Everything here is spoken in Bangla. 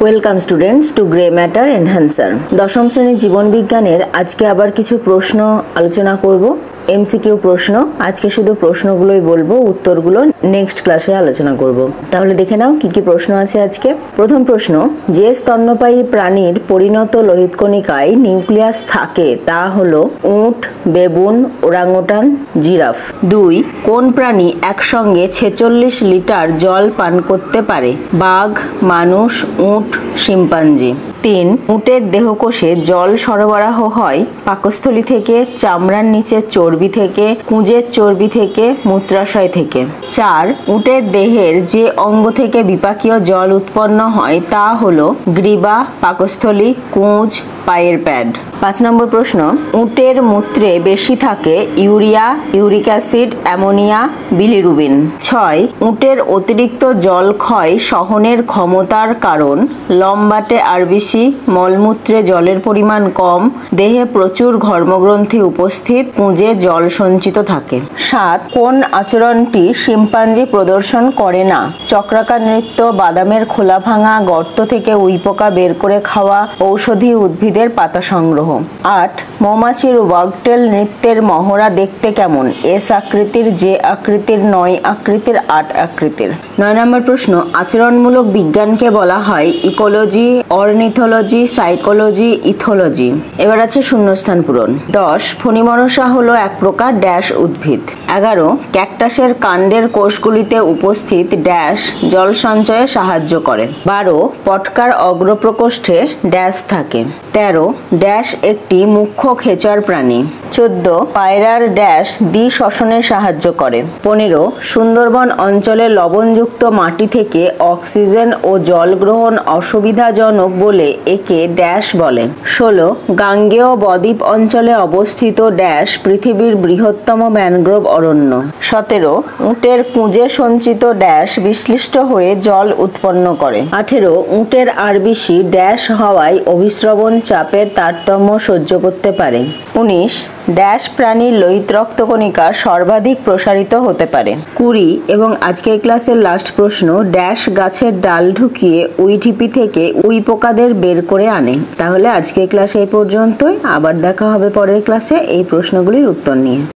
Welcome students to grey matter enhancer. দশম শ্রেণীর জীবন বিজ্ঞানের আজকে আবার কিছু প্রশ্ন আলোচনা করব। এমসিকিউ প্রশ্ন। আজকে শুধু প্রশ্নগুলোই বলবো, উত্তরগুলো নেক্সট ক্লাসে আলোচনা করব। তাহলে দেখে নাও কি কি প্রশ্ন আছে আজকে। প্রথম প্রশ্ন, যে স্তন্যপায়ী প্রাণীর পরিণত লোহিত কণিকায় নিউক্লিয়াস থাকে তা হলো উট, বেবুন, ওরাংওটান, জিরাফ। 2. কোন প্রাণী একসঙ্গে 46 লিটার জল পান করতে পারে? বাঘ, মানুষ, উট, শিম্পাঞ্জি। 3. উটের দেহকোষে জল সরবরাহ হয় পাকস্থলী থেকে, চামড়ার নিচে চর্বি থেকে, কুঁজের চর্বি থেকে, মূত্রাশয় থেকে। 4. উটের দেহের যে অঙ্গ থেকে বিপাকীয় জল উৎপন্ন হয় তা হলো গ্রীবা, পাকস্থলী, কুঁজ, পায়ের প্যাড। 5 নম্বর প্রশ্ন, উটের মূত্রে বেশি থাকে urea, uric acid, ammonia, bilirubin. 6. উটের অতিরিক্ত জল ক্ষয় সহনের ক্ষমতার কারণ? লম্বাটে আরবিসি, মলমূত্রে জলের পরিমাণ কম, দেহে প্রচুর ঘর্মগ্রন্থি উপস্থিত, কুঁজে জল সঞ্চিত থাকে। 7. কোন আচরণটি শিম্পাঞ্জি প্রদর্শন করে না? চক্রাকার নৃত্য, বাদামের খোলা ভাঙা, গর্ত থেকে উইপোকা বের করে খাওয়া, ঔষধি উদ্ভিদের পাতা সংগ্রহ। 8. মৌমাছির ওয়াগটেল নৃত্যের মহড়া দেখতে কেমন? এস আকৃতির, জে আকৃতির, 9 আকৃতির, 8 আকৃতির। 9 নম্বর প্রশ্ন, আচরণমূলক বিজ্ঞানকে বলা হয় ইকোলজি, অর্নিথোলজি, সাইকোলজি, ইথোলজি। এবার আছে শূন্যস্থান পূরণ। 10. ফণিমনসা হলো এক প্রকার ড্যাশ উদ্ভিদ। 11. ক্যাকটাসের কাণ্ডের কোষগুলিতে উপস্থিত ড্যাশ জল সঞ্চয়ে সাহায্য করে। 12. পটকার অগ্রপ্রকোষ্ঠে ড্যাশ থাকে। 13. ড্যাশ একটি মুখ্য খেচর প্রাণী। 14. পায়রার ড্যাশ দ্বি-শ্বসনে সাহায্য করে। 15. সুন্দরবন অঞ্চলে লবণযুক্ত মাটি থেকে অক্সিজেন ও জল গ্রহণ অসুবিধাজনক বলে একে ড্যাশ বলে। 16. গাঙ্গেয় বদ্বীপ অঞ্চলে অবস্থিত ড্যাশ পৃথিবীর বৃহত্তম ম্যানগ্রোভ অরণ্য। 17. উটের কুঁজে সঞ্চিত ড্যাশ বিশ্লিষ্ট হয়ে জল উৎপন্ন করে। 18. উটের আরবিসি ড্যাশ হওয়ায় অভিস্রবণ চাপের তারতম্য সহ্য করতে পারে। 19. ড্যাশ প্রাণীর লোহিত রক্তকণিকা সর্বাধিক প্রসারিত হতে পারে। 20. এবং আজকের ক্লাসের লাস্ট প্রশ্ন, ড্যাশ গাছের ডাল ঢুকিয়ে উইঢিপি থেকে উইপোকাদের বের করে আনে। তাহলে আজকের ক্লাসে এই পর্যন্তই। আবার দেখা হবে পরের ক্লাসে এই প্রশ্নগুলির উত্তর নিয়ে।